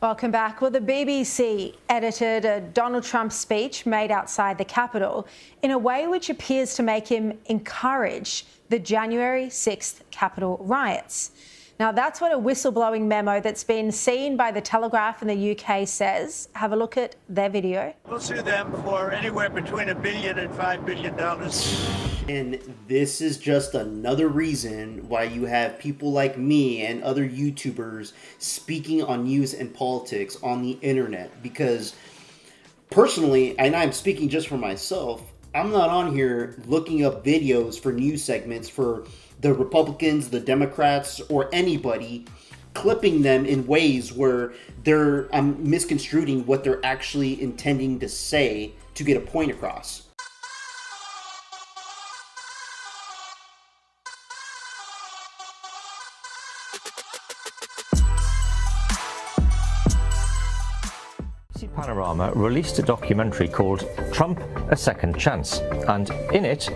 Welcome back. Well, the BBC edited a Donald Trump speech made outside the Capitol in a way which appears to make him encourage the January 6th Capitol riots. Now, that's what a whistleblowing memo that's been seen by The Telegraph in the UK says. Have a look at their video. We'll sue them for anywhere between $1 billion and $5 billion. And this is just another reason why you have people like me and other YouTubers speaking on news and politics on the internet. Because personally, and I'm speaking just for myself, I'm not on here looking up videos for news segments for the Republicans, the Democrats, or anybody, clipping them in ways where I'm misconstruing what they're actually intending to say to get a point across. Panorama released a documentary called Trump: A Second Chance, and in it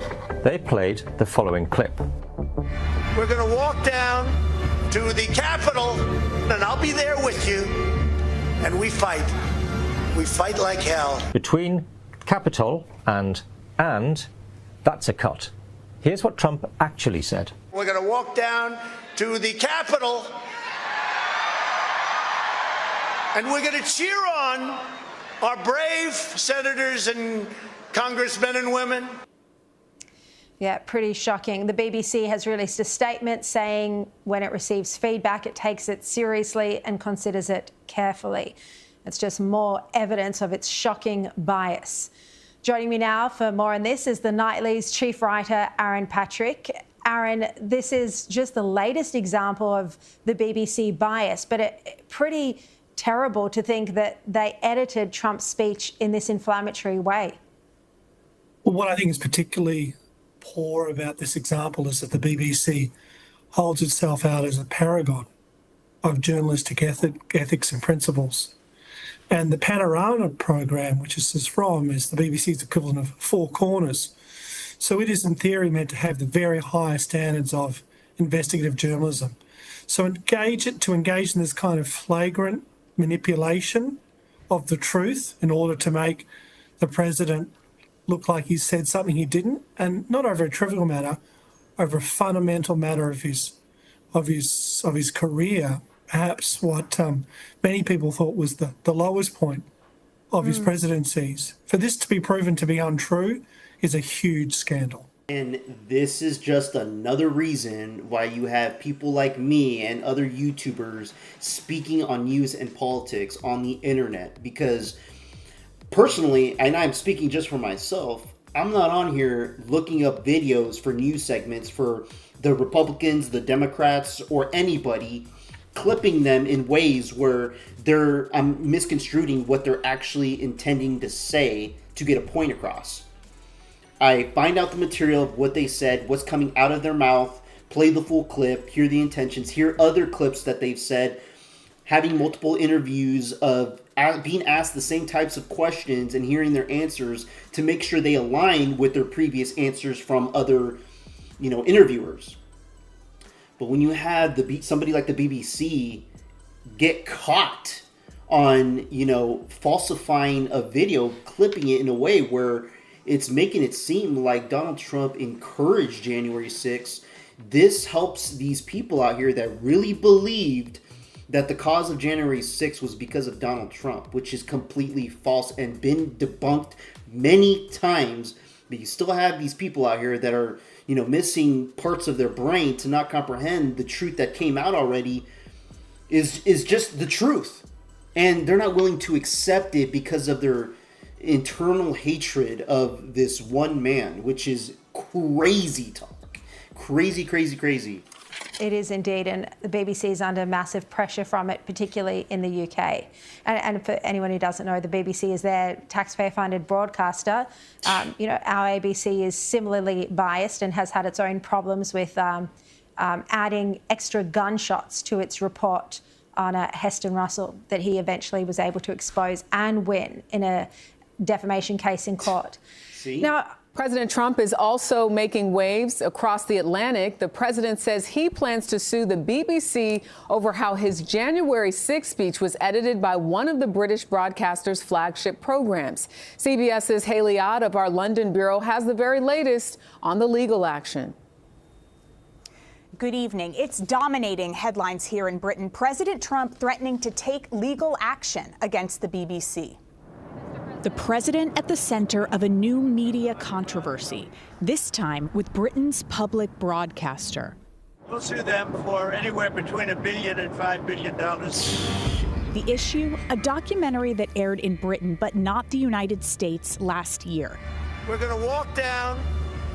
they played the following clip. We're going to walk down to the Capitol, and I'll be there with you, and we fight. We fight like hell. Between Capitol and that's a cut. Here's what Trump actually said. We're going to walk down to the Capitol, and we're going to cheer on our brave senators and congressmen and women. Yeah, pretty shocking. The BBC has released a statement saying when it receives feedback, it takes it seriously and considers it carefully. It's just more evidence of its shocking bias. Joining me now for more on this is the Nightly's chief writer, Aaron Patrick. Aaron, this is just the latest example of the BBC bias, but pretty terrible to think that they edited Trump's speech in this inflammatory way. Well, what I think is particularly poor about this example is that the BBC holds itself out as a paragon of journalistic ethics and principles. And the Panorama program, which this is from, is the BBC's equivalent of Four Corners. So it is in theory meant to have the very highest standards of investigative journalism. So to engage in this kind of flagrant manipulation of the truth in order to make the president look like he said something he didn't, and not over a trivial matter, over a fundamental matter of his career, perhaps what many people thought was the lowest point of his presidencies. For this to be proven to be untrue is a huge scandal. And this is just another reason why you have people like me and other YouTubers speaking on news and politics on the internet. Because personally, and I'm speaking just for myself, I'm not on here looking up videos for news segments for the Republicans, the Democrats, or anybody, clipping them in ways where I'm misconstruing what they're actually intending to say to get a point across. I find out the material of what they said, what's coming out of their mouth, play the full clip, hear the intentions, hear other clips that they've said, having multiple interviews of being asked the same types of questions and hearing their answers to make sure they align with their previous answers from other, interviewers. But when you have somebody like the BBC get caught on, falsifying a video, clipping it in a way where it's making it seem like Donald Trump encouraged January 6th, this helps these people out here that really believed that the cause of January 6th was because of Donald Trump, which is completely false and been debunked many times. But you still have these people out here that are, missing parts of their brain to not comprehend the truth that came out already is just the truth. And they're not willing to accept it because of their internal hatred of this one man, which is crazy talk. Crazy, crazy, crazy. It is indeed, and the BBC is under massive pressure from it, particularly in the UK. And for anyone who doesn't know, the BBC is their taxpayer-funded broadcaster. Our ABC is similarly biased and has had its own problems with adding extra gunshots to its report on Heston Russell that he eventually was able to expose and win in a defamation case in court. See? Now, President Trump is also making waves across the Atlantic. The president says he plans to sue the BBC over how his January 6th speech was edited by one of the British broadcaster's flagship programs. CBS's Haley Ott of our London bureau has the very latest on the legal action. Good evening. It's dominating headlines here in Britain. President Trump threatening to take legal action against the BBC. The president at the center of a new media controversy, this time with Britain's public broadcaster. We'll sue them for anywhere between $1 billion and $5 billion. The issue, a documentary that aired in Britain but not the United States last year. We're going to walk down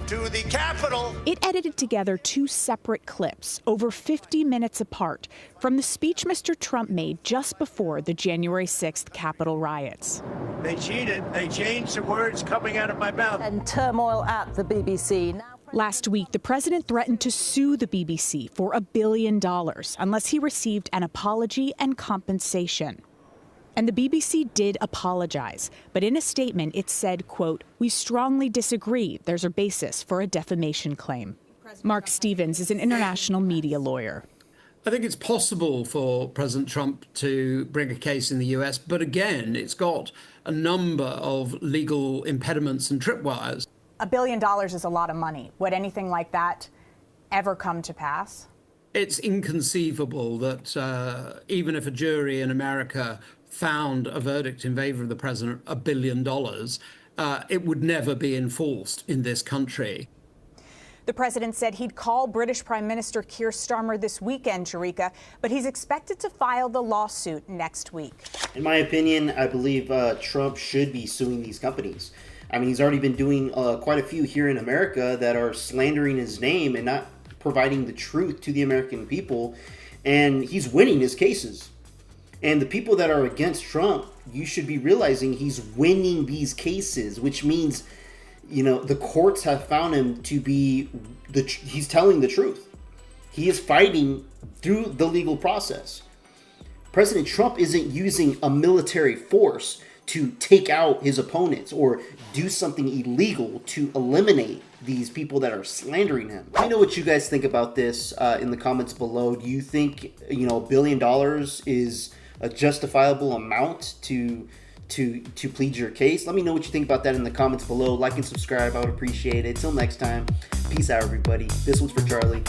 to the Capitol. It edited together two separate clips, over 50 minutes apart, from the speech Mr. Trump made just before the January 6th Capitol riots. They cheated. They changed the words coming out of my mouth. And turmoil at the BBC. Last week, the president threatened to sue the BBC for $1 billion unless he received an apology and compensation. And the BBC did apologize, but in a statement it said, quote, "We strongly disagree there's a basis for a defamation claim." Mark Stevens is an international media lawyer. I think it's possible for President Trump to bring a case in the US, but again, it's got a number of legal impediments and tripwires. $1 billion is a lot of money. Would anything like that ever come to pass? It's inconceivable that even if a jury in America found a verdict in favor of the president, $1 billion, it would never be enforced in this country. The president said he'd call British Prime Minister Keir Starmer this weekend, Jerika, but he's expected to file the lawsuit next week. In my opinion, I believe Trump should be suing these companies. I mean, he's already been doing quite a few here in America that are slandering his name and not providing the truth to the American people, and he's winning his cases. And the people that are against Trump, you should be realizing he's winning these cases, which means, you know, the courts have found him to be, he's telling the truth. He is fighting through the legal process. President Trump isn't using a military force to take out his opponents or do something illegal to eliminate these people that are slandering him. Let me know what you guys think about this in the comments below. Do you think, you know, $1 billion is a justifiable amount to plead your case? Let me know what you think about that in the comments below. Like and subscribe. I would appreciate it. Till next time, peace out, everybody. This one's for Charlie.